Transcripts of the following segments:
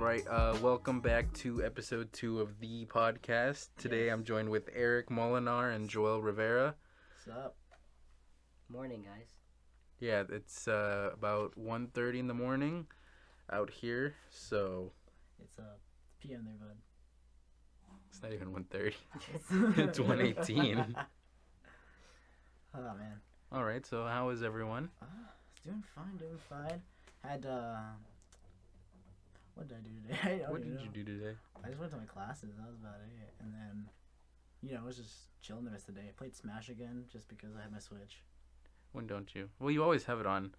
right. Welcome back to episode 2 of the podcast. Today Yes. I'm joined with Eric Molinar and Joel Rivera. What's up? Morning, guys. Yeah, it's about 1:30 in the morning out here, so It's PM there, bud. it's not even 1:30. It's 1:18. Oh man. All right, so how is everyone? It's doing fine. Had what did I do today? What did you do today? I just went to my classes. That was about it. And then, I was just chilling the rest of the day. I played Smash again just because I had my Switch. When don't you? Well, you always have it on.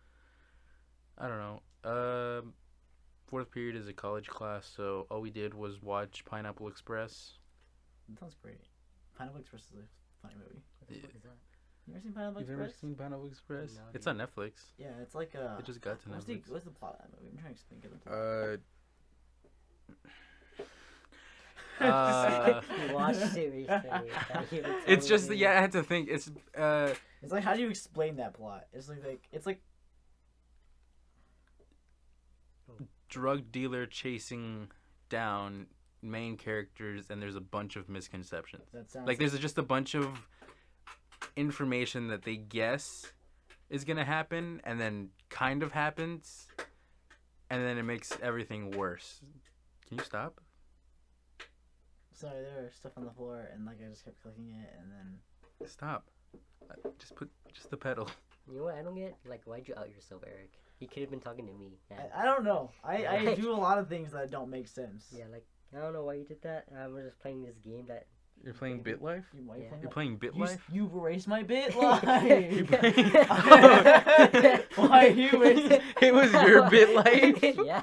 I don't know. Fourth period is a college class, so all we did was watch Pineapple Express. That sounds great. Pineapple Express is a funny movie. What the fuck is that? You ever seen Pineapple You've Express? never seen Pineapple Express? No, It's dude. on Netflix. Yeah, it's like It just got to what's Netflix. what's the plot of that movie? I'm trying to explain the plot. You watched it recently. It's just I had to think. It's It's like, how do you explain that plot? It's like drug dealer chasing down main characters, and there's a bunch of misconceptions. that sounds Like there's just a bunch of information that they guess is gonna happen, and then kind of happens, and then it makes everything worse. Can you stop? Sorry, there was stuff on the floor, and I just kept clicking it, and then Stop. Just the pedal. You know what I don't get? Like, why'd you out yourself, Eric? He could have been talking to me. Yeah, I don't know. I do a lot of things that don't make sense. yeah, like, I don't know why you did that. I was just playing this game that... You're playing BitLife? Why Yeah. You're playing You, BitLife? you erased my bit You life. playing- Why you erased? It was your BitLife? Yeah.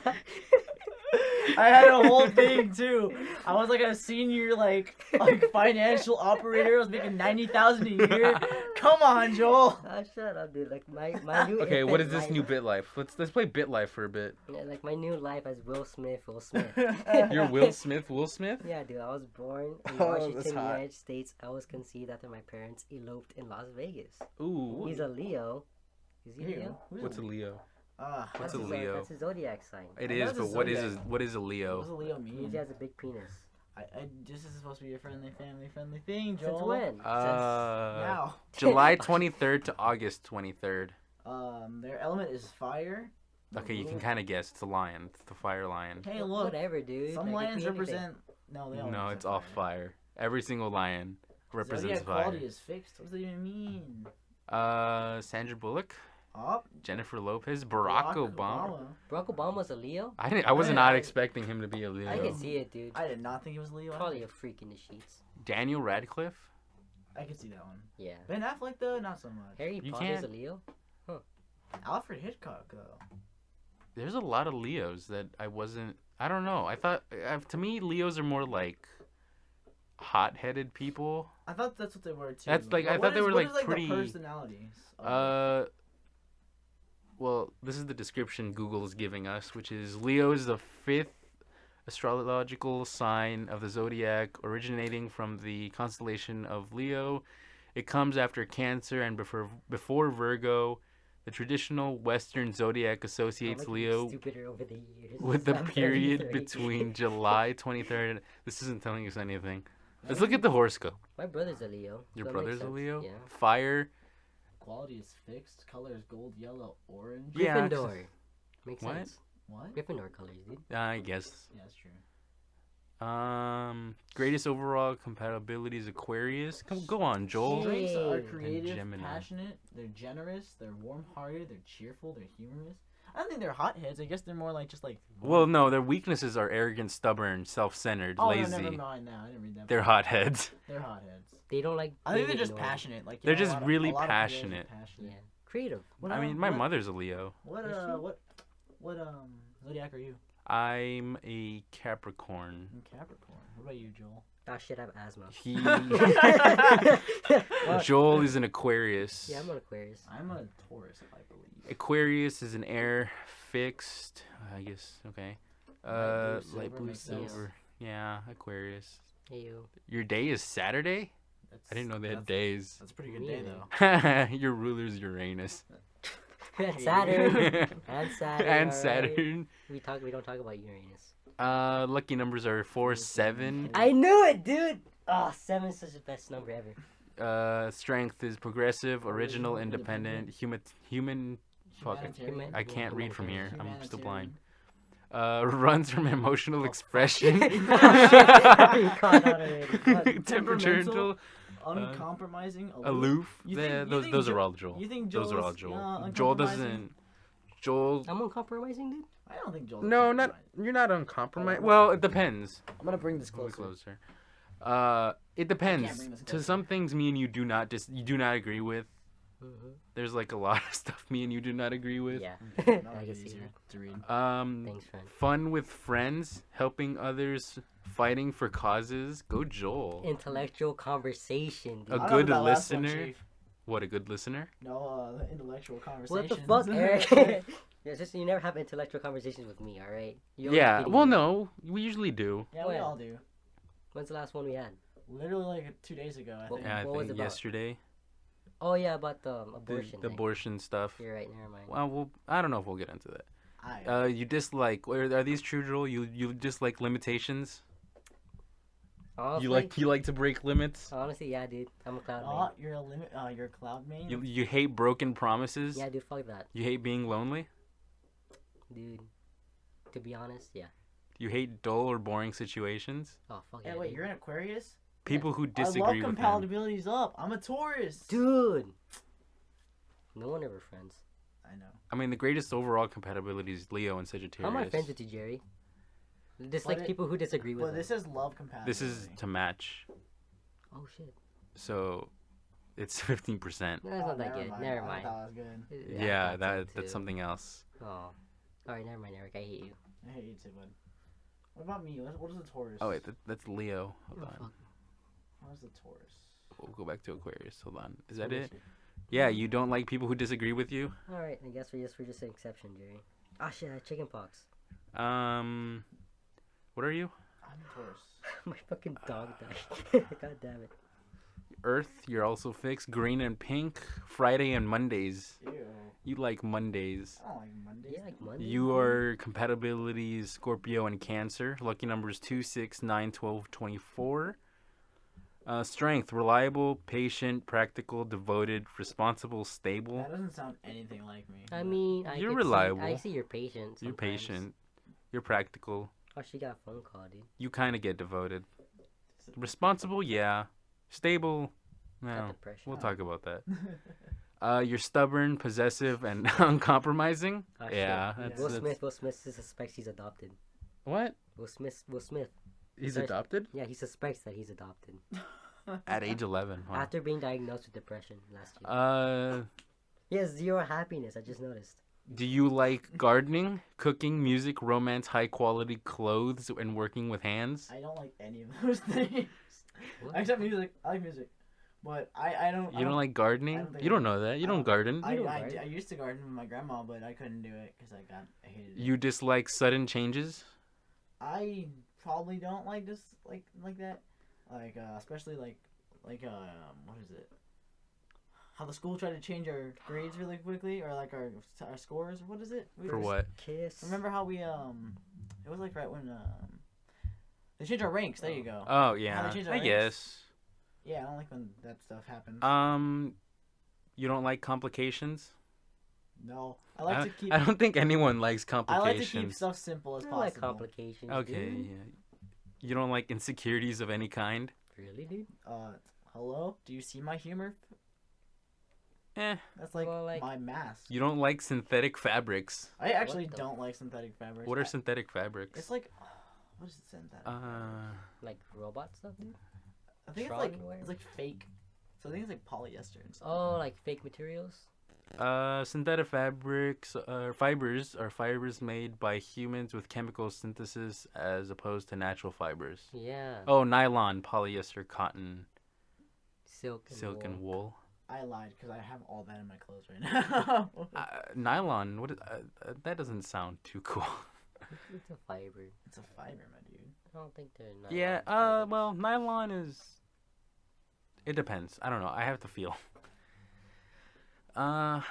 I had a whole thing too. I was like a senior like financial operator. I was making $90,000 a year. Come on, Joel. Oh, shut up, dude. Like, my new... Okay, what is infant this new life- BitLife? Let's play BitLife for a bit. Yeah, like, my new life as Will Smith. You're Will Smith? Yeah, dude, I was born in Oh, Washington, that's hot. United States. I was conceived after my parents eloped in Las Vegas. Ooh. He's a Leo. Is he Ew. Leo? What's a Leo? What's What's a his, Leo? That's his zodiac sign. It I is, know but it's a what is zodiac. what is a What Leo? does a Leo He mean? has a big penis. This is supposed to be a family friendly thing, Joel. Since when? Now. July 23rd to August 23rd. Their element is fire. Okay, you can kind of guess. It's a lion. It's the fire lion. Hey, look. Whatever, dude. Some Like, it lions could be anything. represent. No, they don't. No, represent it's all fire. Every single lion represents Zodiac fire. quality is fixed. What does that even mean? Sandra Bullock, Up. Jennifer Lopez, Barack Obama. Barack Obama's a Leo? I was not I- expecting him to be a Leo. I can see it, dude. I did not think it was Leo. Probably a freak in the sheets. Daniel Radcliffe. I can see that one. Yeah. Ben Affleck though, not so much. Harry You Potter's can't- a Leo? Alfred Hitchcock though. There's a lot of Leos that I wasn't. I don't know. I thought to me Leos are more like hot-headed people. I thought that's what they were too. That's like- But I what thought they is- were, what like, is, the pretty- personalities. of- Well, this is the description Google is giving us, which is Leo is the 5th astrological sign of the zodiac, originating from the constellation of Leo. It comes after Cancer and before Virgo. The traditional Western zodiac associates I'm, like, Leo stupider over the years. with the I'm period 33. between July 23rd. This isn't telling us anything. Let's look at the horoscope. My brother's a Leo. Your so it makes brother's a sense. Leo? Yeah. Fire. Quality is fixed. Color is gold, yellow, orange. Yeah, Gryffindor. Makes What? sense. What? Gryffindor colors, dude. I guess. Yeah, that's true. Greatest overall compatibility is Aquarius. Go on, Joel. Strengths are Yay. creative, Gemini. passionate. They're generous. They're warm-hearted. They're cheerful. They're humorous. I don't think they're hotheads. I guess they're more like just like. Well, no, their weaknesses are arrogant, stubborn, self-centered, Oh lazy. no, never mind. Now I didn't read that. They're part. hotheads. They're hotheads. They don't like. I think they're being just ignored. passionate. Like They're you know, just a lot of- really a lot of creators are passionate. Yeah. Creative. What, I mean, my what, mother's a Leo. What Is she? what zodiac are you? I'm a Capricorn. I'm Capricorn. What about you, Joel? Oh shit, I have asthma. He. What? Joel is an Aquarius. Yeah, I'm an Aquarius. I'm a Taurus, I believe. Aquarius is an air fixed. I guess okay. Light blue, silver Light blue, makes sense. silver. Yeah, Aquarius. Hey, you. Your day is Saturday. That's, I didn't know they had that's- days. That's a pretty good day Me though. Your ruler's Uranus. Saturn. And Saturn. And alright. Saturn. We don't talk about Uranus. Lucky numbers are 4, 7. I knew it, dude. Oh, 7 is such the best number ever. Strength is progressive, original, Original, independent, human. Fuck, Humanitarian. I can't read from here. I'm still blind. Humanitarian. Runs from emotional expression. Oh, shit. You caught out already. Fuck. Temperamental, Uncompromising. aloof. You Yeah, think- you think those are Jo- all Joel. You think Those are all Joel's, Joel. Joel uncompromising? doesn't. Joel. I'm uncompromising, dude. I don't think Joel. No, not you're not uncompromised. Well, it depends. I'm gonna bring this A little closer. closer. It depends. bring this To closer. some things, me and you do not agree with. Mm-hmm. There's like a lot of stuff me and you do not agree with. Yeah. That'll I make can it see easier that. to read. Thanks, friend. Fun with friends, helping others, fighting for causes. Go Joel. Intellectual conversation, dude. A I don't know good about that last one, listener. Chief. What, a good listener? No, intellectual What conversations. the fuck, Eric? It's just you never have intellectual conversations with me, all right? You're always Yeah. kidding Well, me. no, we usually do. Yeah, we When? all do. When's the last one we had? Literally like 2 days ago, I Well, think. Yeah, I What was it think about? yesterday. Oh yeah, about the The, abortion. the thing. abortion stuff. You're right. Never mind. I don't know if we'll get into that. I, You dislike. Are these true, Joel? You dislike limitations. Honestly, You like to break limits. honestly, yeah, dude. I'm a cloud oh, man. you're a limit. You're a cloud main. You hate broken promises. Yeah, dude. Fuck that, You hate being lonely. dude. To be honest, yeah. You hate dull or boring situations. Oh fuck Hey, yeah, wait, dude. you're an Aquarius? People who I love disagree with them. compatibility's up. I'm a Taurus. Dude. No one ever friends. I know. I mean, the greatest overall compatibility is Leo and Sagittarius. How am I friends with you, Jerry? Just But like it- people who disagree with But me. this is love compatibility. This is to match, Oh shit. so it's 15%. No, that's not that good. Never I mind. thought that was good. Yeah, I thought that so, that's too. something else. Oh. Alright, never mind, Eric. I hate you. I hate you too, bud. What about me? What is a Taurus? Oh wait, that's Leo. Hold Oh, on. fuck. What is a Taurus? We'll go back to Aquarius. Hold on. Is that it? Yeah, you don't like people who disagree with you. Alright, I guess we're just an exception, Jerry. Ah shit, I had chicken pox. What are you? I'm a Taurus. My fucking dog died. God damn it. Earth. You're also fixed. Green and pink. Friday and Mondays. Ew. You like Mondays. I don't like Mondays. Yeah, like Monday. You are compatibilities Scorpio and Cancer. Lucky numbers 2, 6, 9, 12, 24. Strength, reliable, patient, practical, devoted, responsible, stable. That doesn't sound anything like me. I mean, You're could reliable. I see your patience. You're patient. You're practical. Oh, she got a phone call, dude. You kind of get devoted. Responsible, yeah. Stable, Got no. depression. We'll talk about that. You're stubborn, possessive, and uncompromising. Oh, shit. Yeah, Yeah. Will Smith suspects he's adopted. What? Will Smith. He's Sorry. adopted Yeah, he suspects that he's adopted. at age 11. Wow. After being diagnosed with depression last year. He has zero happiness, I just noticed. Do you like gardening, cooking, music, romance, high quality clothes, and working with hands? I don't like any of those things. What? Except music. I like music. But I don't. You don't like gardening? think You I don't know that. You I don't don't- garden. I, You don't I, garden? I used to garden with my grandma, but I couldn't do it because I hated it. You dislike sudden changes? I probably don't like this like that, especially like what is it? How the school tried to change our grades really quickly, or like our scores. What is it? For what? Kiss. Remember how we it was like right when they changed our ranks. There you go. Oh yeah, change our I ranks? guess. Yeah, I don't like when that stuff happens. You don't like complications? No, I like to keep. I don't think anyone likes I complications. like to keep stuff simple as I possible. like complications. Okay, Dude. yeah. You don't like insecurities of any kind? Really, dude? Hello? Do you see my humor? Eh. That's like, Well, like- my mask. You don't like synthetic fabrics. I actually What the don't like synthetic fabrics. What are synthetic fabrics? It's like, what is synthetic? Like robot stuff, dude? I think Tron it's wear? like fake. So I think it's like polyester and stuff. Oh, like fake materials? Synthetic fabrics fibers are fibers made by humans with chemical synthesis as opposed to natural fibers. Yeah. Oh, nylon, polyester, cotton, Silk and wool. I lied because I have all that in my clothes right now. Nylon, what is, that doesn't sound too cool. It's a fiber. It's a fiber, my dude. I don't think they're not. Yeah, well, nylon is... It depends. I don't know. I have to feel. Wow.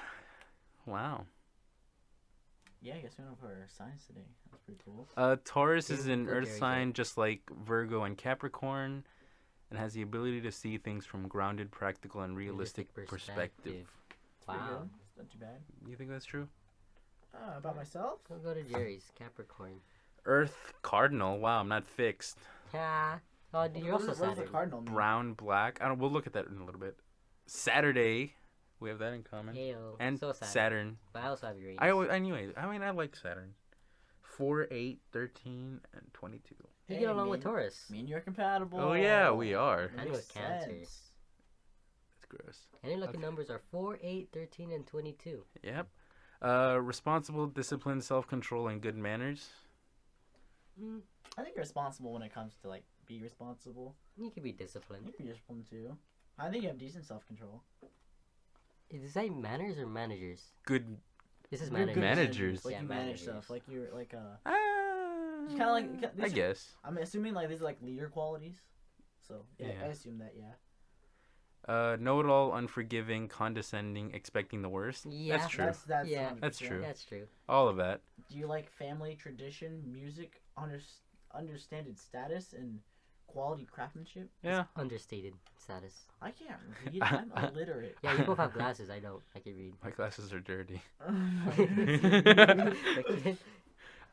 Yeah, I guess we went over signs today. That's pretty cool. Taurus is an Go earth Jerry, sign, just like Virgo and Capricorn, and has the ability to see things from grounded, practical, and realistic perspective. Pretty Wow. good. It's not too bad. You think that's true? About myself? I'll go to Jerry's Capricorn. Earth Cardinal. Wow, I'm not fixed. Yeah. Oh, dude, you're What also does the Saturn. cardinal mean? Brown, black. I don't. We'll look at that in a little bit. Saturday. We have that in common. Heyo. And So Saturn. But I also have Uranus. I knew it. I mean, I like Saturn. 4, 8, 13, and 22. You get along with Taurus. Me and you are compatible. Oh yeah, we are. That I know makes it's Cancer. sense. That's gross. And your lucky Okay. numbers are 4, 8, 13, and 22. Yep. Responsible, discipline, self-control, and good manners. I think you're responsible when it comes to like be responsible. You can be disciplined. You can be disciplined too. I think you have decent self-control. Is that manners or managers? Good. This is You're managers. good Managers. Like Yeah, you manage managers. stuff. Like you're like Ah, kinda like- I guess. I'm assuming like these are like leader qualities. So yeah, Yeah. I assume that yeah. Know-it-all, unforgiving, condescending, expecting the worst. Yeah. That's true. That's Yeah. 100%. That's true. That's true. All of that. Do you like family tradition, music, understanded status, and quality craftsmanship? Yeah. Understated status. I can't read. I'm illiterate. Yeah, you both have glasses. I don't. I can read. My glasses are dirty.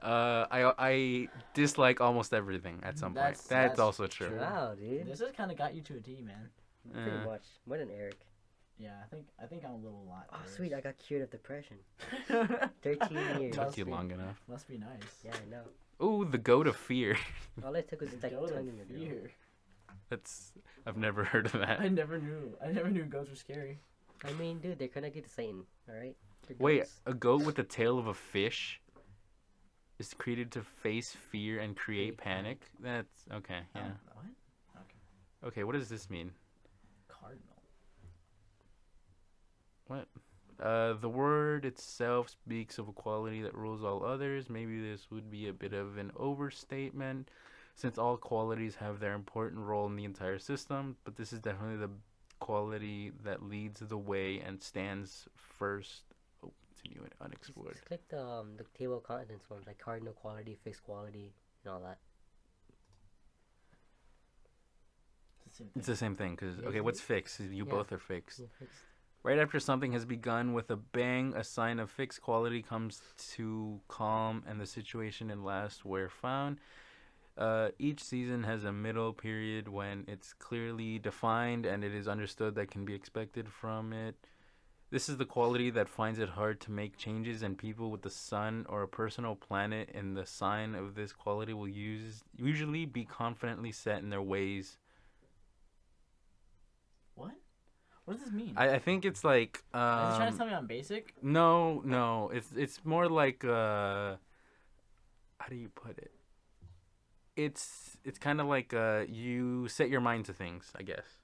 Like, I dislike almost everything at some point. That's also true. wow, dude. This has kind of got you to a T, man. Pretty Uh, much. More than Eric. Yeah, I think I'm a little lot. Oh, worse. sweet. I got cured of depression. 13 years. took Must you be- long enough. Must be nice. Yeah, I know. Ooh, the goat of fear. All it took was like Goat of tonguing a girl. fear. That's I've never heard of that. I never knew goats were scary. I mean, dude, they're connected to Satan. All right. They're Wait, goats. a goat with the tail of a fish is created to face fear and create Create panic. panic. That's okay. Yeah. What? Okay. What does this mean? Cardinal. The word itself speaks of a quality that rules all others. Maybe this would be a bit of an overstatement, since all qualities have their important role in the entire system, but this is definitely the quality that leads the way and stands first. Oh, continue it unexplored. Just click the table of contents ones, like cardinal quality, fixed quality, and all that. It's the same thing, because, Yeah, okay, isn't what's it? fixed? You Yeah. both are fixed. Yeah, fixed. Right after something has begun with a bang, a sign of fixed quality comes to calm, and the situation and last where found. Each season has a middle period when it's clearly defined and it is understood that can be expected from it. This is the quality that finds it hard to make changes, and people with the sun or a personal planet in the sign of this quality will usually be confidently set in their ways. What? What does this mean? I think it's like Is he trying to tell me I'm basic? no. It's more like how do you put it? It's kind of like you set your mind to things, I guess.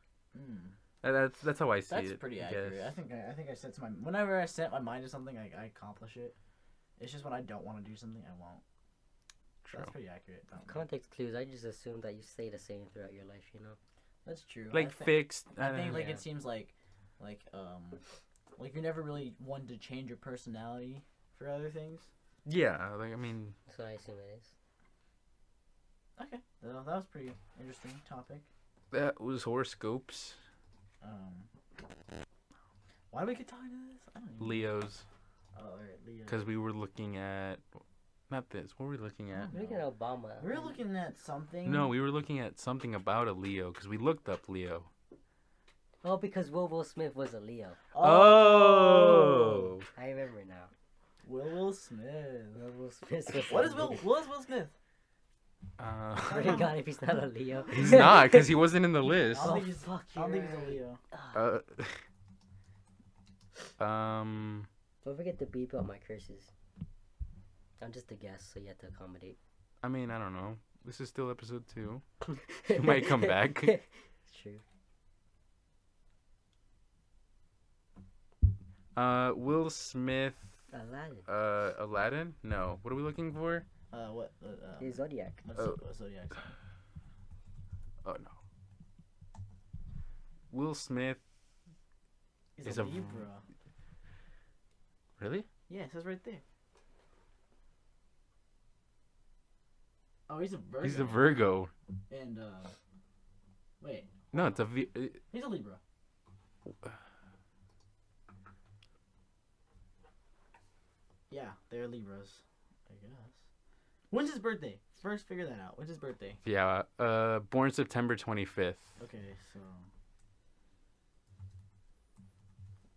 That's how I see That's it. pretty I accurate. guess. I think I set to my whenever I set my mind to something, I accomplish it. It's just when I don't want to do something, I won't. True. That's pretty accurate. Context clues. I just assume that you stay the same throughout your life. You know. That's true. Like fixed. I think like Yeah. it seems like you're never really one to change your personality for other things. Yeah, like I mean, That's what I assume it is. Okay, well, that was pretty interesting topic. that was horoscopes. Why do we get talking to this? I don't even know. Leos, Oh, alright, Leo. because we were looking at not this. What were we looking at? Look at Obama. We're looking at something. No, we were looking at something about a Leo because we looked up Leo. Oh, because Will Smith was a Leo. Oh. I remember now. Will Smith. Will Smith was What a is Will? Leo. What is Will Smith? I swear to God, if he's not a Leo. He's not, because he wasn't in the I list. don't Oh, think he's. fuck, I don't you're think he's a right. Leo. Don't forget to beep out my curses. I'm just a guest, so you have to accommodate. I mean, I don't know. This is still episode 2. He might come back. It's true. Will Smith. Aladdin. Aladdin? No. What are we looking for? What? He's Zodiac. What's Oh. Zodiac sign? Oh no. Will Smith. He's Is a a- Libra. Really? Yeah, it says right there. Oh, he's a Virgo. He's a Virgo. And wait, No, it's a he's a Libra. Yeah, they're Libras, I guess. When's his birthday? First, figure that out. When's his birthday? Yeah, born September 25th. Okay, so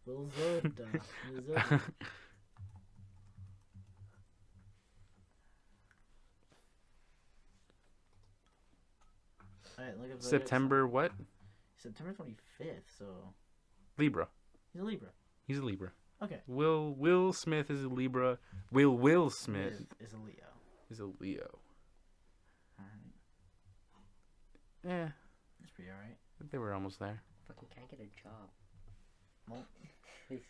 Wilzoda. Wilzoda. Alright, look up September what? September 25th. So Libra. he's a Libra. He's a Libra. Okay. Will Smith is a Libra. Will Smith is a Leo. is a Leo. Alright, Eh, that's pretty alright. they were almost there. Fucking can't get a job. Well, He's-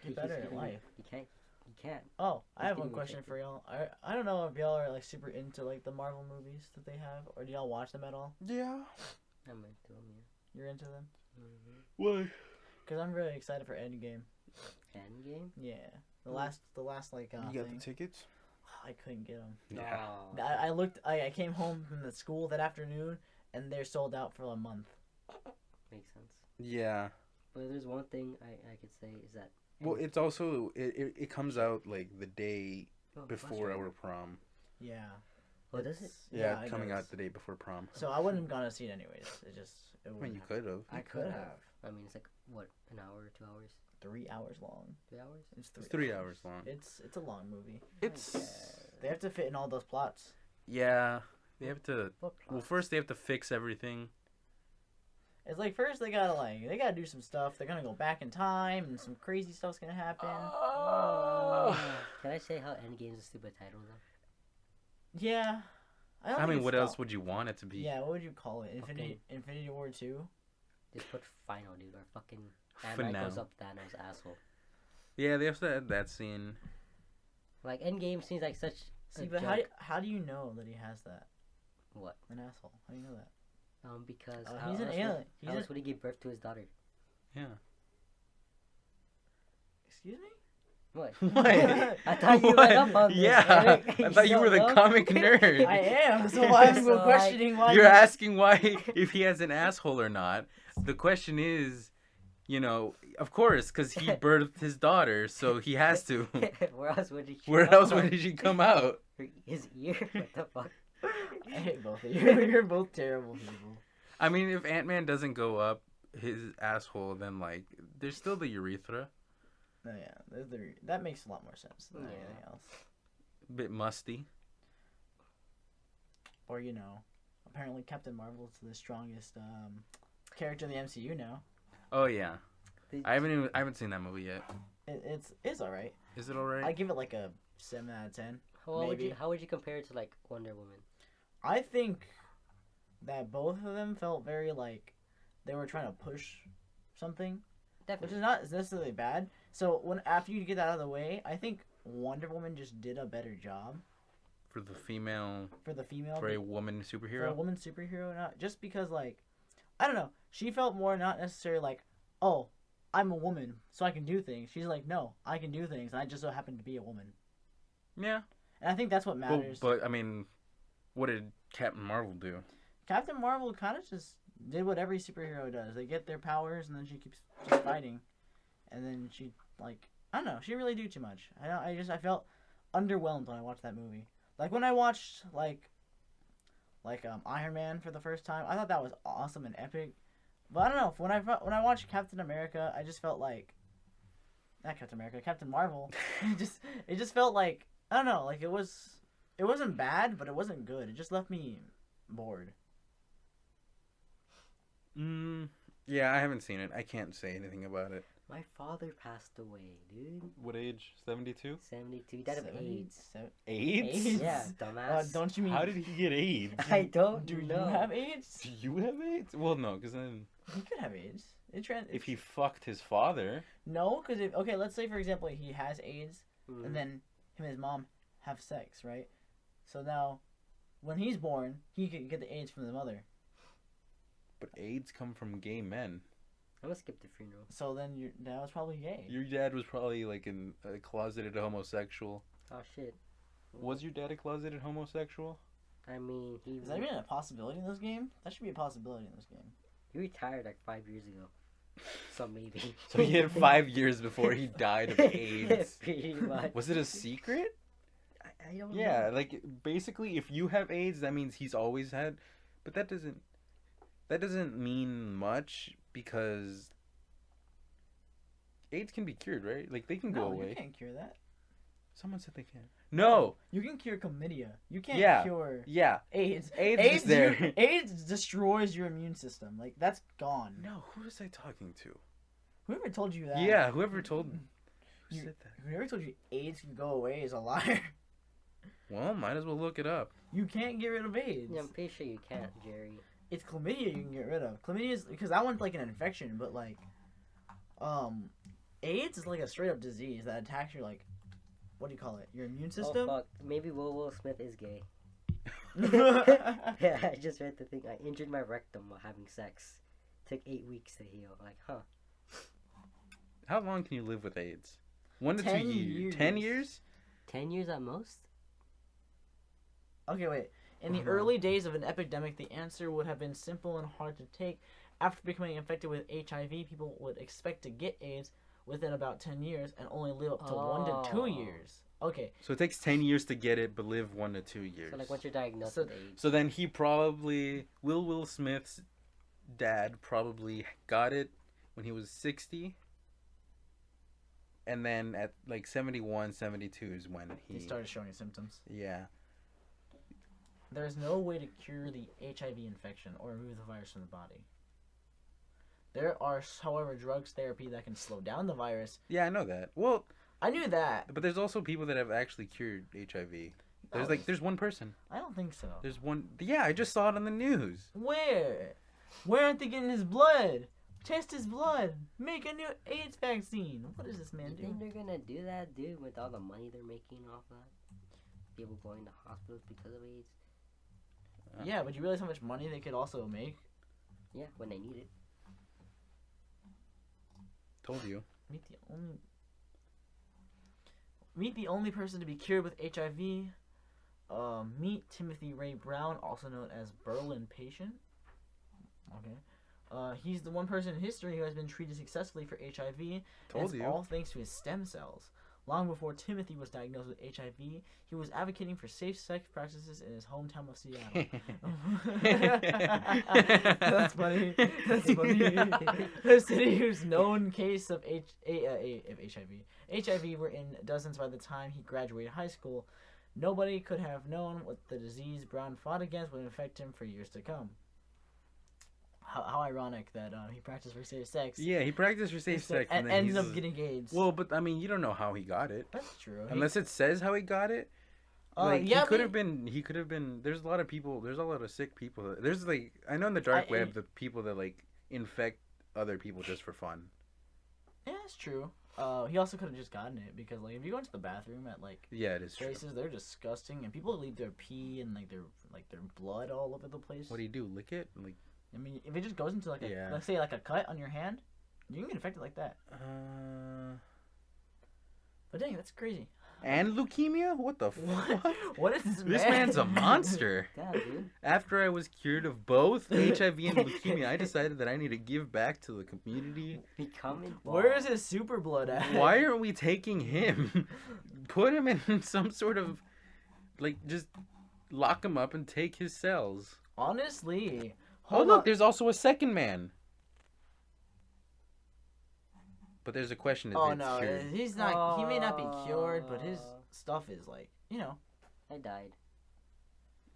get better at life. He can't. He can't. Oh, I He's have one getting question rejected. for y'all. I don't know if y'all are like super into like the Marvel movies that they have, or do y'all watch them at all? Yeah. I'm into him, yeah. You're into them? Why? Cause I'm really excited for Endgame. Endgame? Yeah, the Hmm. last like You got thing. the tickets? I couldn't get them. Yeah. No. I looked. I came home from the school that afternoon, and they're sold out for a month. Makes sense. Yeah. But there's one thing I could say is that. Well, it's also it comes out like the day Oh, before that's right. our prom. Yeah. Oh, does it? It's- Yeah, it coming does. out the day before prom. So I wouldn't have gone to see it anyways. It just. It I mean, wouldn't you have. could have. I could have. I mean, it's like, what, an hour, 2 hours, 3 hours long. 3 hours? It's It's 3 hours long. It's a long movie. It's They have to fit in all those plots. yeah. They have to. What Well, plot? first they have to fix everything. It's like first they gotta do some stuff. They're gonna go back in time, and some crazy stuff's gonna happen. Can I say how Endgame's a stupid title, though? Yeah. don't I think mean, it's what else dumb. would you want it to be? Yeah, what would you call it? Infinity War 2? Just put final, dude, or fucking Ant Final. goes up Thanos' asshole. Yeah, they also had that scene. Like, Endgame seems like such See, a but joke. how do you know that he has that? What? An asshole. How do you know that? Because He's an alien. How else would he give birth to his daughter? Yeah. Excuse me? What? What? I thought you What? read up on this, Yeah, Eric. I thought you were the So, comic nerd. I am, so I'm So, like, questioning why You're asking why if he has an asshole or not. The question is, of course, because he birthed his daughter, so he has to. Where else would he? Where come else out? would she come out? His ear? What the fuck? I hate both of you. You're both terrible people. I mean, if Ant-Man doesn't go up his asshole, then like there's still the urethra. Oh yeah, that makes a lot more sense than Yeah. anything else. A bit musty. Or apparently Captain Marvel's the strongest character in the MCU now. Oh yeah. Did- I haven't seen that movie yet. It's all right. Is it alright? I give it like a 7 out of 10. maybe. How would you compare it to like Wonder Woman? I think that both of them felt very like they were trying to push something, which Definitely. is not necessarily bad. So after you get that out of the way, I think Wonder Woman just did a better job For the female, for the female, for a woman for a superhero. woman superhero. Not just because like I don't know, she felt more not necessarily like, oh, I'm a woman, so I can do things. She's like, no, I can do things, and I just so happen to be a woman. Yeah. And I think that's what Well, matters. but I mean, what did Captain Marvel do? Captain Marvel kind of just did what every superhero does. They get their powers, and then she keeps just fighting. And then she, like, I don't know. She didn't really do too much. I felt underwhelmed when I watched that movie. Like, when I watched, like Iron Man for the first time, I thought that was awesome and epic. But I don't know. When I watched Captain America, I just felt like, not Captain America, Captain Marvel. it just felt like, I don't know. Like, it wasn't bad, but it wasn't good. It just left me bored. Yeah, I haven't seen it. I can't say anything about it. My father passed away, dude. What age? 72? 72. He died of AIDS. AIDS? AIDS? Yeah, dumbass. Don't you mean? How did he get AIDS? I don't do know. you have AIDS? Do you have AIDS? Well, no, because then He could have AIDS. if he fucked his father, no, because okay, let's say for example he has AIDS, Mhm. and then him and his mom have sex, right? So now, when he's born, he could get the AIDS from the mother. but AIDS come from gay men. I'm gonna skip the funeral. So then your dad was probably gay. Your dad was probably like a closeted homosexual. Oh shit. Was your dad a closeted homosexual? I mean, Is that even a possibility in this game? That should be a possibility in this game. he retired like 5 years ago. So maybe. So he had 5 years before he died of AIDS. Pretty much. Was it a secret? I don't know. Yeah, like basically, if you have AIDS, that means he's always had. But that doesn't mean much because AIDS can be cured, right? Like they can go No, away. you can't cure that. Someone said they can. No. You can cure chlamydia. You can't Yeah. cure Yeah. AIDS. AIDS is there. AIDS destroys your immune system. Like that's gone. No. Who was I talking to? Whoever told you that? Yeah. Whoever told. Who You- said that? Whoever told you AIDS can go away is a liar. Well, might as well look it up. You can't get rid of AIDS. Yeah, I'm pretty sure you can't, Jerry. It's chlamydia you can get rid of. Chlamydia is because that one's like an infection, but like, AIDS is like a straight up disease that attacks your like, what do you call it? Your immune system. Oh fuck, maybe Will Smith is gay. Yeah. Yeah, I just read the thing. I injured my rectum while having sex. Took 8 weeks to heal. Like, huh? How long can you live with AIDS? 1 to 2 10 years. years. 10 years? 10 years at most? Okay, wait. In the Uh-huh. early days of an epidemic, the answer would have been simple and hard to take. After becoming infected with HIV, people would expect to get AIDS within about 10 years and only live up to 1 to 2 Oh. years. Okay, So it takes 10 years to get it, but live 1 to 2 years. So, like, once you're diagnosed So- with AIDS. So then he probably Will Smith's dad probably got it when he was 60. And then at like 71, 72 is when he started showing symptoms. Yeah. There is no way to cure the HIV infection or remove the virus from the body. There are, however, drugs therapy that can slow down the virus. Yeah, I know that. Well, I knew that. but there's also people that have actually cured HIV. There's No, there's one person. I don't think so. There's one. Yeah, I just saw it on the news. Where? Where aren't they getting his blood? Test his blood. Make a new AIDS vaccine. What does this man You do? think they're gonna do that, dude, with all the money they're making off that? People going to hospitals because of AIDS? Yeah, but you realize how much money they could also make? Yeah, when they need it. Told you. Meet the only person to be cured with HIV. Meet Timothy Ray Brown, also known as Berlin patient. Okay. He's the one person in history who has been treated successfully for HIV. And Told it's you. all thanks to his stem cells. Long before Timothy was diagnosed with HIV, he was advocating for safe sex practices in his hometown of Seattle. That's funny. That's funny. The city whose known case of HIV. HIV were in dozens by the time he graduated high school. Nobody could have known what the disease Brown fought against would infect him for years to come. How ironic that he practiced for safe sex. Yeah, he practiced for safe sex and then ended he's- up getting AIDS. Well, but I mean, you don't know how he got it. That's true. Unless it says how he got it. Like yeah, he could but- have been. He could have been. There's a lot of people. There's a lot of sick people. There's like I know in the dark web the people that like infect other people just for fun. Yeah, that's true. He also could have just gotten it because like if you go into the bathroom at like Yeah, it is true. places, they're disgusting and people leave their pee and like their blood all over the place. What do you do? Lick it? Like I mean, if it just goes into like a Yeah. let's say like a cut on your hand, you can get infected like that. But dang, that's crazy. and leukemia? What the What? fuck? What is this? This man? man's a monster. Damn, dude. After I was cured of both HIV and leukemia, I decided that I need to give back to the community. Becoming Where is his super blood at? Why aren't we taking him? Put him in some sort of like just lock him up and take his cells. Honestly. Oh Hold look, on. there's also a second man. But there's a question if Oh it's no, cured. he's not. He may not be cured, but his stuff is like I died.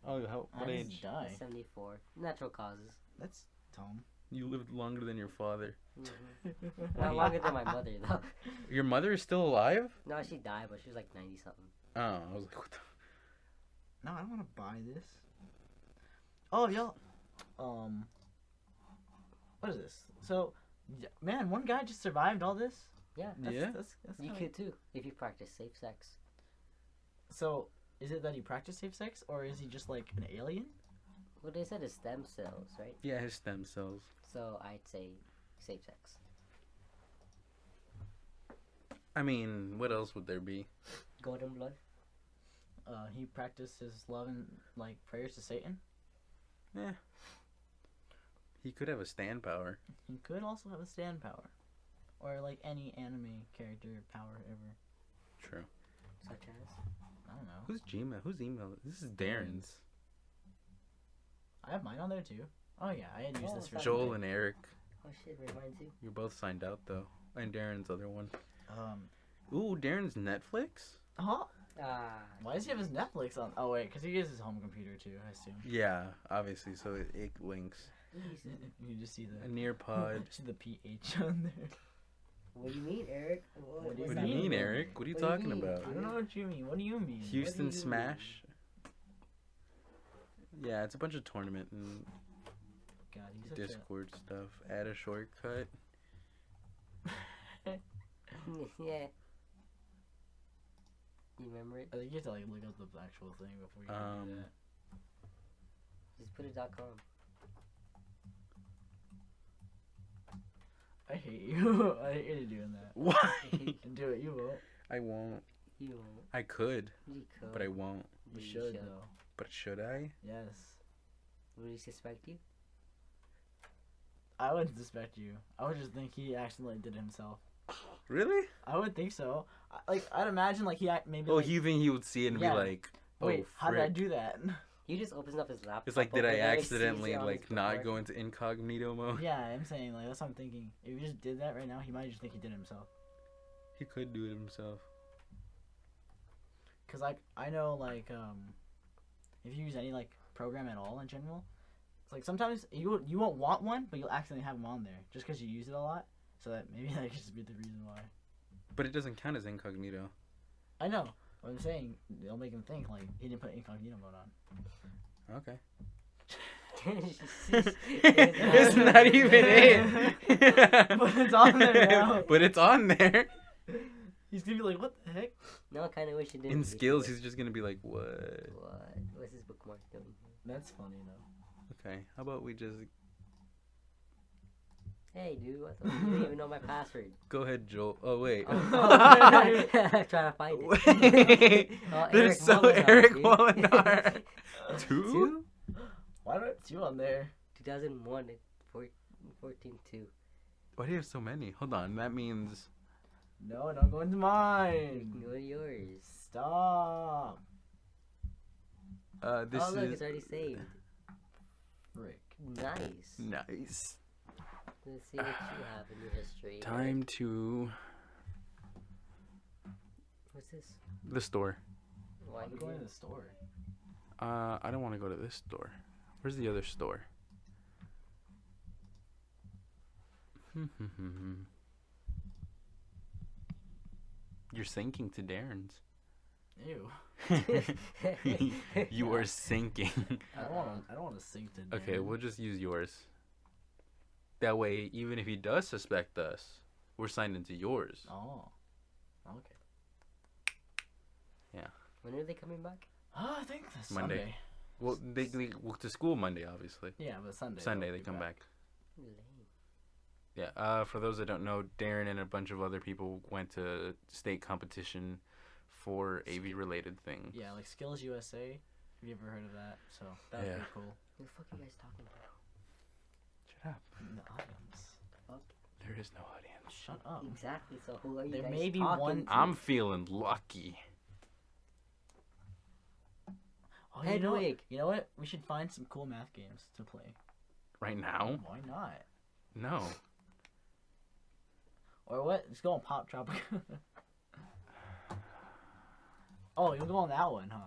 Oh, how, How what does he age? die? 74. Natural causes. That's dumb. You lived longer than your father. Not longer than my mother, though. Your mother is still alive? No, she died, but she was like 90 something. Oh, I was like, what the? No, I don't want to buy this. Oh, y'all. What is this? So, man, one guy just survived all this. Yeah. Yeah. That's You kinda- could too, if you practice safe sex. So, is it that he practiced safe sex, or is he just like an alien? Well, they said it's stem cells, right? Yeah, his stem cells. So I'd say safe sex. I mean, what else would there be? Golden blood. he practiced his love and like prayers to Satan. Eh. He could have a stand power. He could also have a stand power, or like any anime character power ever. True. Such as? I don't know. Who's Gmail? Who's email? This is Darren's. I have mine on there too. Oh yeah, I had used this for Joel something. and Eric. Oh shit, reminds you. You're both signed out though. And Darren's other one. Um. Ooh, Darren's Netflix? Huh? Ah. Why does he have his Netflix on? Oh wait, because he uses his home computer too. I assume. Yeah, obviously. So it links. You just see A the Nearpod. see the PH on there. What do you mean, Eric? What do What that do you mean, mean? Eric? What are you What do you talking mean? about? I don't know what you mean. What do you mean? Houston What do you Smash? Yeah, it's a bunch of tournament and God, he's such a. Discord stuff. Add a shortcut. Yeah. You remember it? I think you have to like look up the actual thing before you can do that. Just put it .com. I hate you. I hate you doing that. Why? Do it. You won't. I won't. You won't. I could, You could. but I won't. You should though. But should I? Yes. Would he suspect you? I wouldn't suspect you. I would just think he accidentally did it himself. Really? I would think so. I'd imagine like maybe. Oh, like, you think he would see it and Yeah. be like, "Oh, wait, how did I frick." do that? He just opens up his laptop. It's like, did over I there, sees accidentally it on like his not bookmark. go into incognito mode? Yeah, I'm saying like that's what I'm thinking. If he just did that right now, he might just think he did it himself. He could do it himself. Cause like I know like if you use any like program at all in general, it's like sometimes you won't want one, but you'll accidentally have them on there just because you use it a lot. So that maybe that could just be the reason why. But it doesn't count as incognito. I know. What I'm saying, they'll make him think like he didn't put incognito mode on. Okay. It's not even it. But it's on there now. But it's on there. He's gonna be like, what the heck? No, I kind of wish he didn't. In skills, he's just gonna be like, what? What? What's his bookmark doing? That's funny though. Okay, how about we just Hey, dude, I thought you didn't even know my password. go ahead, Joel? Oh wait. I'm trying to find it. Oh, There's so Molinar, Eric dude. Molinar. Two? Two? Why do I have two on there? 2001 and 14 2. Why do you have so many? Hold on, that means No, don't go into You mine. can go to yours. Stop. this Oh, look, is it's already saved. Frick. Nice. nice. Let's see what you have in your history. Time to What's this? the store. Why I'm you going to doing the store. I don't want to go to this store. Where's the other store? You're sinking to Darren's. Ew. You are sinking. I don't want to sink to. Okay, Darren. we'll just use yours. That way, even if he does suspect us, we're signed into yours. Oh. Okay. When are they coming back? Oh, I think that's Monday. Sunday. Well, they walk to school Monday, obviously. Yeah, but Sunday. Sunday they'll they be come back. Lame. Yeah. For those that don't know, Darren and a bunch of other people went to state competition for AV related things. Yeah, like Skills USA. Have you ever heard of that? So that was Yeah. pretty cool. Who the fuck are you guys talking about? Shut up. In the audience. There is no audience. Shut up. Exactly, so who are you There guys may be talking one- to? I'm feeling lucky. Oh, Hedwig. You know what? We should find some cool math games to play. Right now? Why not? No. Or what? Let's go on Pop Tropic. Oh, you'll go on that one, huh?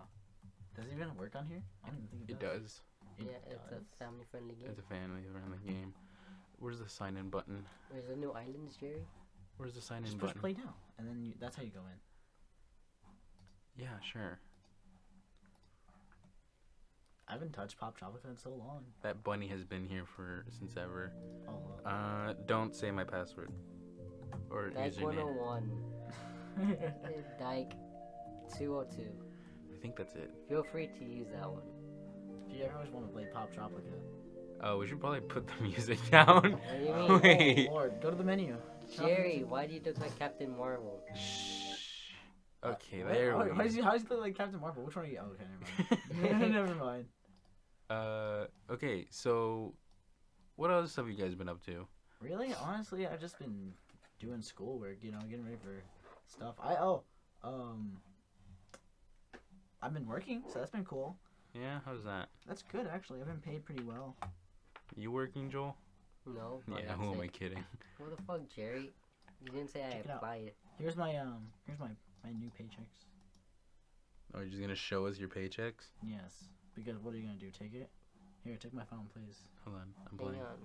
Does it even work on here? I don't even think It does. It Yeah, it's does. a family-friendly game. It's a family-friendly game. Where's the sign-in button? There's a new islands, Jerry. Where's the sign-in Just push button? play now, and then that's how you go in. Yeah, sure. I haven't touched Pop Tropica in so long. That bunny has been here since ever. Oh, well. Don't say my password or Dyke username. 101. Dyke 202. I think that's it. Feel free to use that one. If you ever just want to play Pop Tropica. Oh, we should probably put the music down. What do you mean? Wait. Oh, Lord, go to the menu. Jerry, why do you look like Captain Marvel? Shh. Okay, What? there How we does he look like Captain Marvel? Which one are you? Oh, okay, never mind. Never mind. Okay, so what else have you guys been up to? Really? Honestly, I've just been doing schoolwork, getting ready for stuff. I've been working, so that's been cool. Yeah, how's that? That's good, actually. I've been paid pretty well. You working, Joel? No. Yeah, who am I kidding? What the fuck, Jerry? You didn't say Check it I out. applied. Here's my new paychecks. Oh, you're just gonna show us your paychecks? Yes, because what are you gonna do? Take it? Here, take my phone, please. Hold on, I'm Hang playing. on.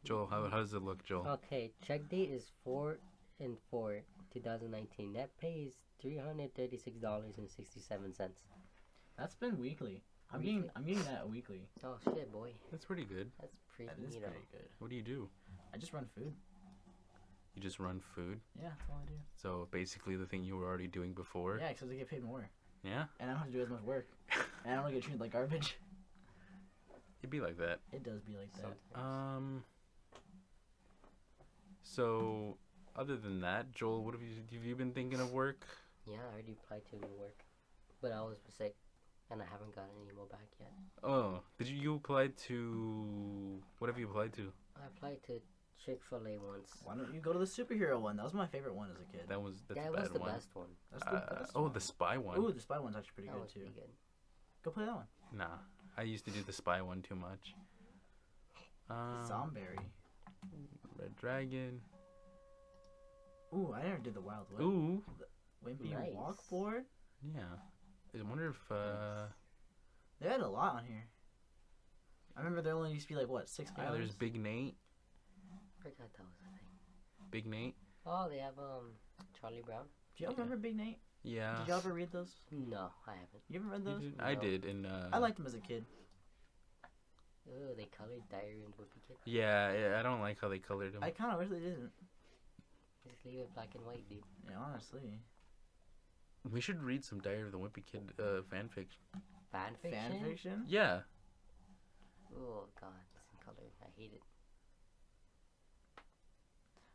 Joel, how does it look, Joel? Okay, check date is 4/4/2019. Net pay is $336.67. That's been weekly. I'm Weekly? getting that weekly. Oh shit, boy. That's pretty good. That's pretty That is neato. pretty good. What do you do? I just run food. You just run food? Yeah, that's all I do. So basically the thing you were already doing before? Yeah, because I get paid more, Yeah? and I don't have to do as much work, and I don't get treated like garbage. It'd be like that. It does be like that. Sometimes. So other than that, Joel, what have you been thinking of work? Yeah, I already applied to new work, but I was sick, and I haven't gotten any email back yet. Oh, did you apply to what have you applied to? I applied to Chick-fil-A once. Why don't you go to the superhero one? That was my favorite one as a kid. That's That a was bad the one. best one. That's the best Oh, one. the spy one. Ooh, the spy one's actually pretty That good was too. pretty good. Go play that one. Nah, I used to do the spy one too much. Zomberry. Red Dragon. Ooh, I never did the Wild West. Ooh, Wimpy Nice. Walkboard. yeah. I wonder if They had a lot on here. I remember there only used to be like what 6 yeah, guys. there's Big Nate. Forgot that was a thing. Big Nate. Oh, they have Charlie Brown. Do y'all remember Big Nate? Yeah. Did y'all ever read those? No, I haven't. You ever read You those? did? I No. did, and I liked them as a kid. Oh, they colored Diary and Whoopi Kid. Yeah, I don't like how they colored them. I kind of wish they didn't. Just leave it black and white, dude. Yeah, honestly. We should read some Diary of the Wimpy Kid fan fiction. Fan fiction? Fan fiction? Yeah. Oh god, it's in color. I hate it.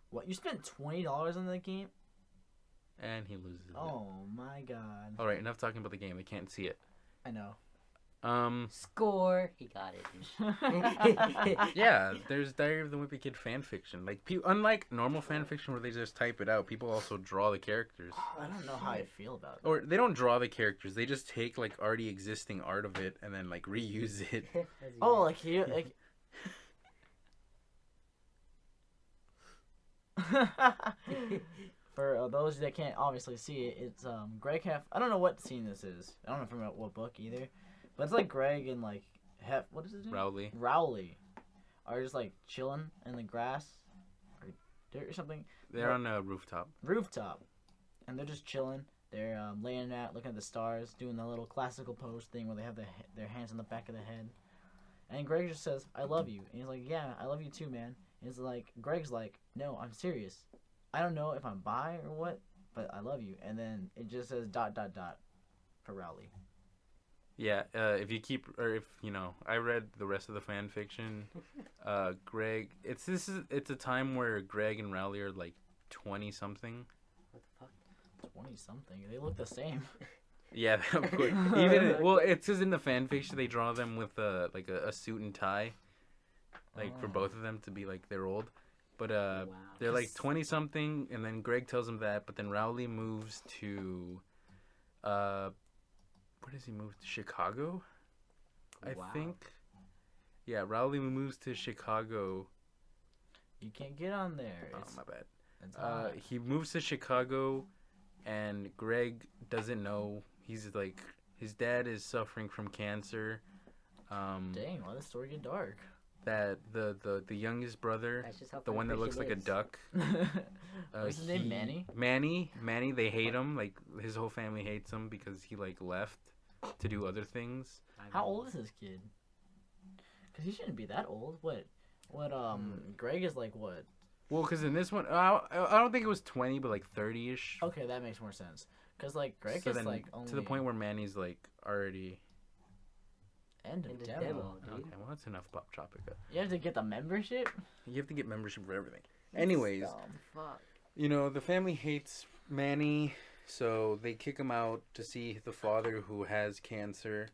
What? You spent $20 on that game? And he loses. it. Oh my god. All right, enough talking about the game. They can't see it. I know. Score! He got it, dude. Yeah, there's Diary of the Wimpy Kid fan fiction. Like, unlike normal fan fiction where they just type it out, people also draw the characters. I don't know how I feel about it. Or they don't draw the characters. They just take like already existing art of it and then like reuse it. Oh, like here, like. For those that can't obviously see it, it's Greg Hef. I don't know what scene this is. I don't know from what book either, but it's like Greg and like Hef. What is his name? Rowley. Rowley are just like chilling in the grass or dirt or something. They're on a rooftop. Rooftop, and they're just chilling. They're laying out, looking at the stars, doing the little classical pose thing where they have their hands on the back of the head. And Greg just says, "I love you," and he's like, "Yeah, I love you too, man." And it's like Greg's like, "No, I'm serious. I don't know if I'm bi or what, but I love you." And then it just says ... for Rowley. Yeah, if you keep, or if you know, I read the rest of the fan fiction. Greg, it's a time where Greg and Rowley are like 20 something. What the fuck? 20 something. They look the same. Yeah, of course. Even well, it's because in the fan fiction they draw them with like a suit and tie, like for both of them to be like they're old. But Wow. they're like 20 something, and then Greg tells him that. But then Rowley moves to, where does he move to? Chicago, I Wow. think. Yeah, Rowley moves to Chicago. You can't get on there. Oh It's, my bad. it's hot. He moves to Chicago, and Greg doesn't know. He's like his dad is suffering from cancer. Dang, why did the story get dark? That the youngest brother, That's just how the one that fan looks like a fiction is. duck. What's his name? Manny? Manny. They hate him. Like his whole family hates him because he like left to do other things. How old is this kid? Because he shouldn't be that old. What, Greg is like what? Well, because in this one, I don't think it was 20, but like 30ish. Okay, that makes more sense. Because like Greg So is then like only to the point where Manny's like already. end of In the demo. demo, dude. Okay, well that's enough Pop Tropica. You have to get the membership. You have to get membership for everything. Anyways, Dumb. Fuck. you know the family hates Manny, So they kick him out to see the father who has cancer.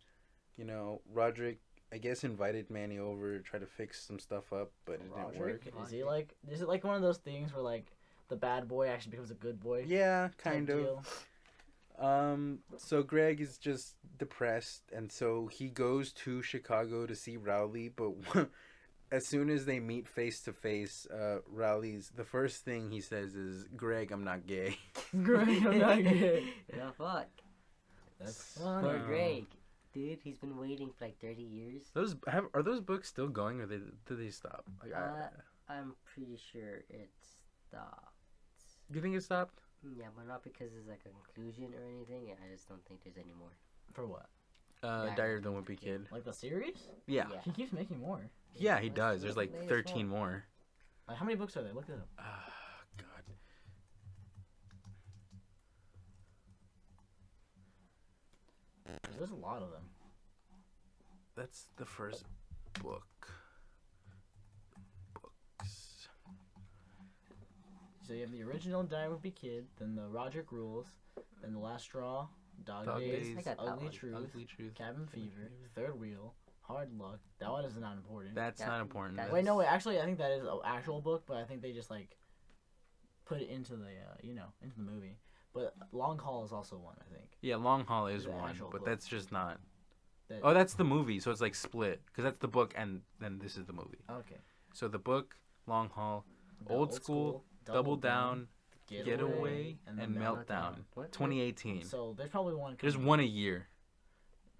You know, Roderick, I guess, invited Manny over to try to fix some stuff up, but it didn't work. Is he like? Is it like one of those things where like the bad boy actually becomes a good boy? Yeah, kind type of. deal? So Greg is just depressed, and so he goes to Chicago to see Rowley, but as soon as they meet face to face, Rowley's the first thing he says is, "Greg, I'm not gay." Greg, I'm not gay. The fuck? That's Poor Oh. Greg. Dude, he's been waiting for like 30 years. Are those books still going, or did they stop? Like, I'm pretty sure it stopped. you think it stopped? Yeah, but not because it's like a conclusion or anything. I just don't think there's any more. for what? Diary of the Wimpy Kid. Like the series? Yeah. He keeps making more. Yeah, he does. There's like Latest 13 one. more. Like, how many books are there? Look it up. God. There's a lot of them. That's the first book. Books. So you have the original Die Would Be Kid, then the Roderick Rules, then the Last Straw, Dog, Dog Days, Days, I got that Ugly one. Truth, Ugly Truth. Cabin Fever, Third Wheel, Hard Luck. That one is not important. That's That- not important. that- Wait, no, wait. Actually, I think that is an actual book, but I think they just like put it into the into the movie. But Long Haul is also one, I think. Yeah, Long Haul is The one, actual but book. that's just not. That- Oh, that's the movie, so it's like split because that's the book and then this is the movie. Okay. So the book, Long Haul, The Old School, Double Down, Getaway, and and then Meltdown. What? 2018. So there's probably one. There's coming. one a year.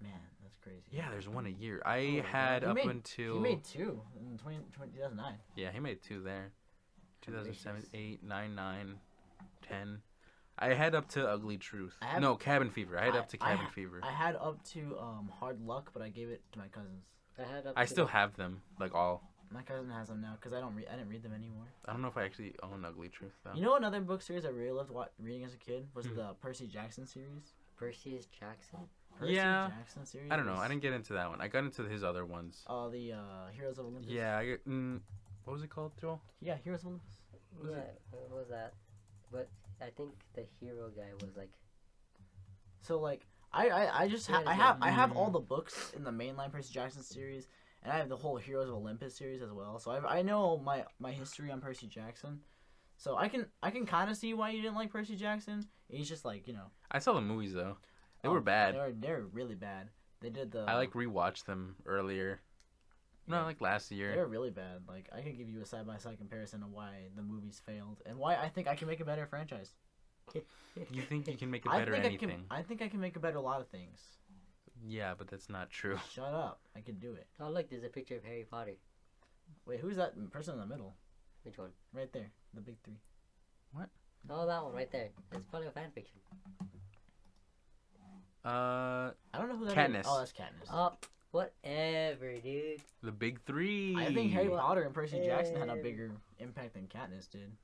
Man, that's crazy. Yeah, there's one a year. Oh I my had God. up He until made two in 2009. yeah, he made two there. 2007, Ambitious. 8, 9, 9, 10. I had up to Ugly Truth. I have- No, Cabin Fever. I had up to I Cabin ha- Fever. I had up to Hard Luck, but I gave it to my cousins. I had up I to still the- have them, like all. My cousin has them now because I didn't read them anymore. I don't know if I actually own Ugly Truth though. You know another book series I really loved reading as a kid was Hmm. the Percy Jackson series. Perseus Jackson. Percy Yeah. Jackson series. I don't know. was- I didn't get into that one. I got into his other ones. Oh, the Heroes of Olympus. Yeah. What was it called, Joel? Yeah, Heroes of Olympus. Was Yeah, it? what was that? But I think the hero guy was like, So like I just Yeah, I have Mm. all the books in the mainline Percy Jackson series, and I have the whole Heroes of Olympus series as well. So I know my history on Percy Jackson. So I can kind of see why you didn't like Percy Jackson. He's just like I saw the movies though. They were bad. They're really bad. They did the I like rewatched them earlier. No, Yeah. like last year. they're really bad. Like I could give you a side by side comparison of why the movies failed and why I think I can make a better franchise. You think you can make it I better think anything? I think I can make a better a lot of things. Yeah, but that's not true. Shut up! I can do it. oh look, there's a picture of Harry Potter. Wait, who's that person in the middle? Which one? Right there, the big three. Oh, that one right there. It's probably a fan fiction. Uh, I don't know who that is. Katniss. Oh, that's Katniss. Oh, whatever, dude. the big three. I think Harry Potter and Percy Jackson had a Eh. bigger impact than Katniss did.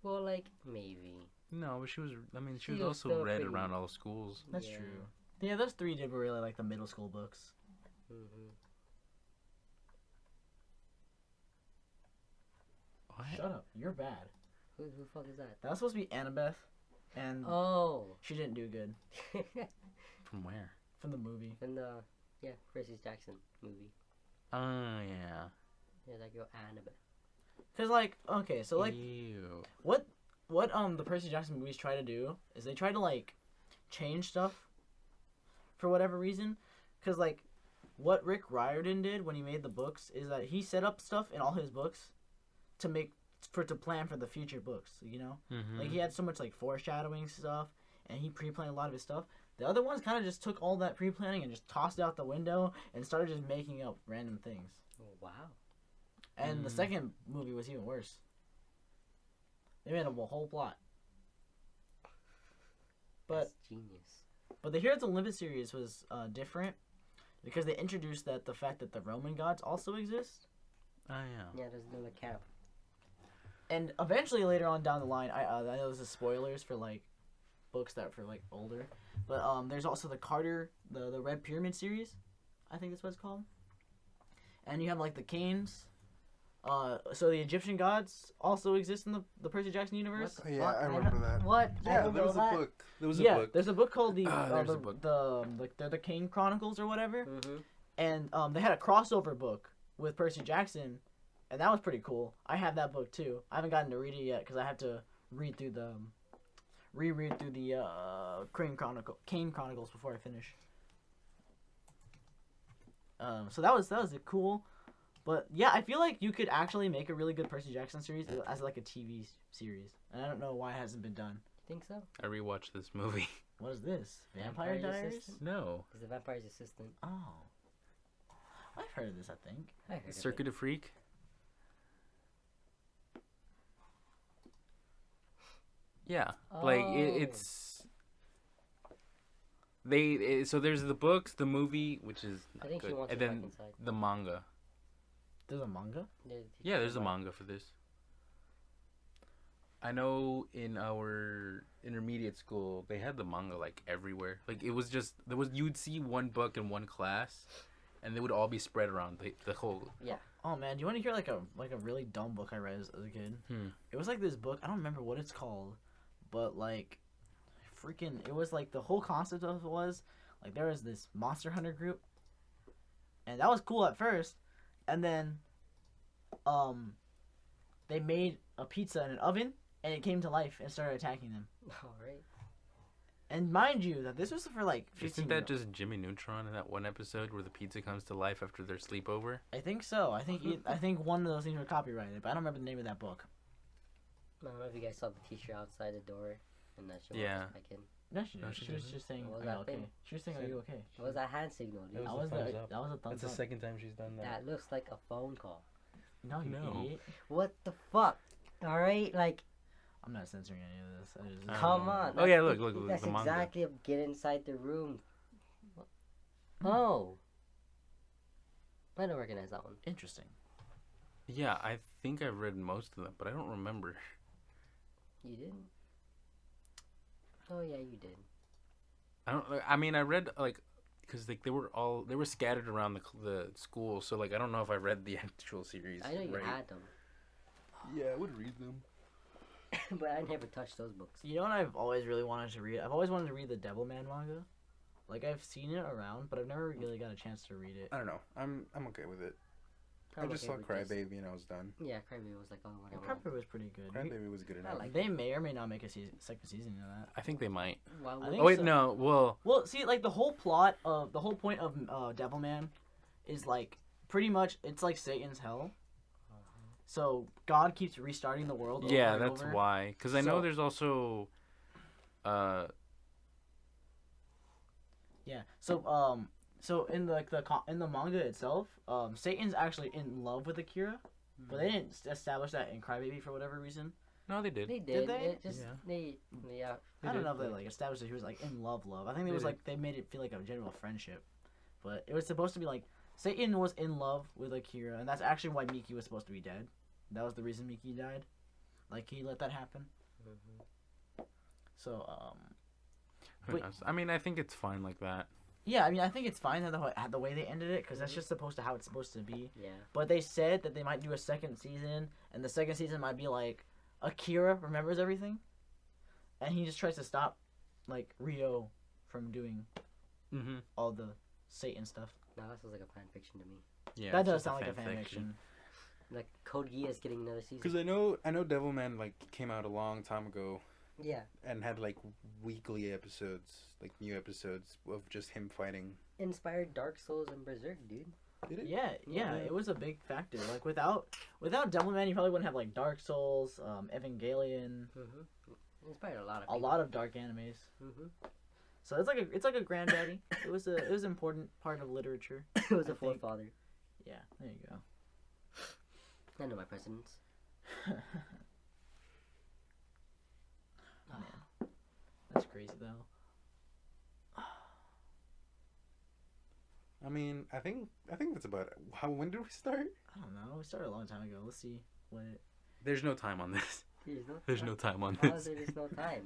Well, like maybe. No, but she was. I mean, she She was was also still read pretty- around all schools. That's Yeah. true. Yeah, those three did were really like the middle school books. Hmm. What? Shut up! You're bad. Who the fuck is that? That was supposed to be Annabeth, and Oh. she didn't do good From where? from the movie. In the Percy Jackson movie. Oh yeah. Yeah, that girl Annabelle. Cause like okay, so like Ew. what the Percy Jackson movies try to do is they try to like change stuff for whatever reason. Cause like what Rick Riordan did when he made the books is that he set up stuff in all his books to plan for the future books. You know, Mm-hmm. like he had so much like foreshadowing stuff, and he pre-planned a lot of his stuff. The other ones kind of just took all that pre-planning and just tossed it out the window and started just making up random things. Oh, wow. And the Mm. second movie was even worse. They made up a whole plot. But That's genius. but the Heroes of Olympus series was different because they introduced the fact that the Roman gods also exist. Oh yeah. Yeah, there's no like cap. And eventually later on down the line, I know this is spoilers for like books that for like older, but there's also the Carter the Red Pyramid series, I think that's what it's called. And you have like the Canes, So the Egyptian gods also exist in the Percy Jackson universe. What? Oh, yeah, Fuck, I I remember don't- that. What? I Yeah, don't there know was a that. book. There was a Yeah, book. there's a book called There's a book. the Kane Chronicles or whatever, Mm-hmm. and they had a crossover book with Percy Jackson, and that was pretty cool. I have that book too. I haven't gotten to read it yet because I have to reread through the Kane Chronicles before I finish. So that was cool, but yeah, I feel like you could actually make a really good Percy Jackson series as like a TV series, and I don't know why it hasn't been done. Think so? I rewatched this movie. What is this? Vampire Vampire's Diaries? Assistant? No. He's the vampire's assistant. Oh, I've heard of this. I think. I heard of Circuit it. of Freak. Yeah, like Oh. it's so there's the books, the movie, which is I not think she good, wants and him then back inside. the manga. There's a manga. Yeah, there's a manga for this. I know in our intermediate school they had the manga like everywhere. Like it was just you'd see one book in one class, and they would all be spread around the whole. Oh man, do you want to hear like a really dumb book I read as a kid? It was like this book. I don't remember what it's called, but like, freaking, it was like the whole concept of it was like there was this monster hunter group, and that was cool at first, and then, they made a pizza in an oven, and it came to life and started attacking them. All right. And mind you, that this was for like 15 Isn't that just Jimmy Neutron in that one episode where the pizza comes to life after their sleepover? I think so. I think one of those things were copyrighted, but I don't remember the name of that book. I don't know if you guys saw the teacher outside the door, and that she Yeah. walked back in. No, she No, didn't. she She was didn't. just saying, What was "Are that you okay?" thing? She was saying, "Are you okay?" What was that hand signal, It dude? That was was a thumbs up. that was a thumbs That's the up. second time she's done that. That looks like a phone call. No, you No. idiot. What the fuck? All right, like, I'm not censoring any of this. I just, come on. Oh, yeah, That's- look, That's the manga. exactly a get inside the room. Oh. I don't recognize that one. Interesting. Yeah, I think I've read most of them, but I don't remember. You didn't? Oh yeah, you did. I mean, I read like because like they were scattered around the school, so like I don't know if I read the actual series. I know you right. had them, Yeah, I would read them. but I never touched those books. You know what I've always really wanted to read? I've always wanted to read the Devilman manga. Like I've seen it around, but I've never really got a chance to read it. I don't know. I'm okay with it. I I'm just okay saw with Crybaby and I was done. Yeah, Crybaby was like, oh, The whatever. Crybaby was pretty good. Crybaby was good enough. like They may or may not make a second season of that. I think they might. Why I would think Oh wait, so. no. Well, Well, see, like the whole point of Devilman is like pretty much it's like Satan's hell. So God keeps restarting the world. Over yeah, and that's over. why. Because I know So- there's also, Yeah. So in the manga itself, Satan's actually in love with Akira, but they didn't establish that in Crybaby for whatever reason. no, they did. They did. they? It just Yeah. yeah. I don't did. know if they like established that he was like in love. I think it They was did. like they made it feel like a general friendship, but it was supposed to be like Satan was in love with Akira, and that's actually why Miki was supposed to be dead. That was the reason Miki died. Like he let that happen. Mhm. So Who Wait. knows? I mean, I think it's fine like that. yeah, I mean I think it's fine that the way they ended it because that's just supposed to how it's supposed to be. Yeah. But they said that they might do a second season, and the second season might be like Akira remembers everything, and he just tries to stop like Rio from doing Mm-hmm. all the Satan stuff. No, that sounds like a fan fiction to me. Yeah, That it's does just sound like a fan fiction. Like Code Geass getting another season. Because I know Devilman like came out a long time ago Yeah. and had like weekly episodes, like new episodes of just him fighting. Inspired Dark Souls and Berserk, dude. Did it? Yeah, Yeah. it was a big factor. Like without Devilman, you probably wouldn't have like Dark Souls, Evangelion, Mm-hmm. Inspired a lot of a lot of dark animes. Mm-hmm. So it's like a granddaddy. it was an important part of literature. It was I a think- forefather. Yeah, there you go. I know my presidents. Man, that's crazy though. I mean, I think that's about it. When did we start? I don't know. We started a long time ago. Let's see when it. There's no time on this. There's There's no time on How this. is there just no time?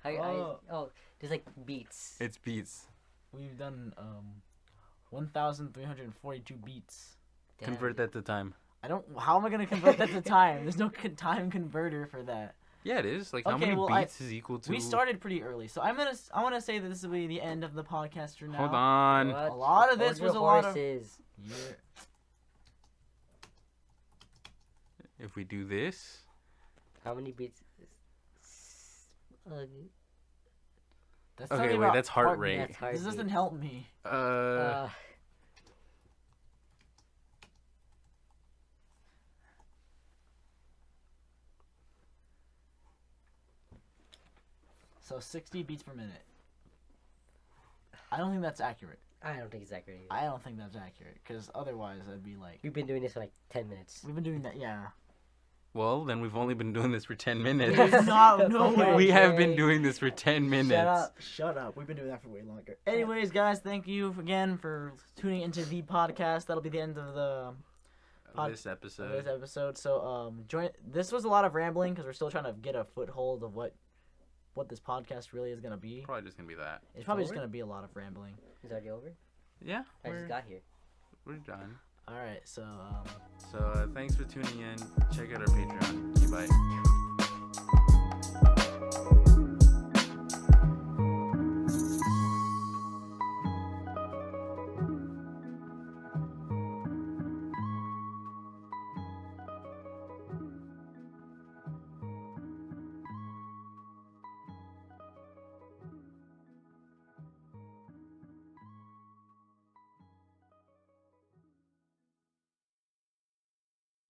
There's like beats. It's beats. We've done 1,342 beats. Damn, Convert dude. that to time. I don't. How am I gonna convert that to time? There's no time converter for that. Yeah, it is. Like, how Okay, many well, beats is equal to? We started pretty early, so I want to say that this will be the end of the podcast for now. Hold on. What? A lot of this Hold was your a lot of. horses. Yeah. If we do this, How many beats? That's Okay, talking wait, about that's heart rate. That's This doesn't help me. Uh, So 60 beats per minute. I don't think that's accurate. I don't think it's accurate either. I don't think that's accurate, because otherwise I'd be like, We've been doing this for like 10 minutes. we've been doing that, yeah. well, then we've only been doing this for 10 minutes. No way. We have been doing this for 10 minutes. Shut up. We've been doing that for way longer. Anyways, guys, thank you again for tuning into the podcast. That'll be the end of the This of episode. this episode. So join. This was a lot of rambling because we're still trying to get a foothold of what this podcast really is gonna be. Probably just gonna be that. It's probably just Over? gonna be a lot of rambling. Is already over? Yeah, I just got here. we're done. All right. So So thanks for tuning in. Check out our Patreon. Goodbye.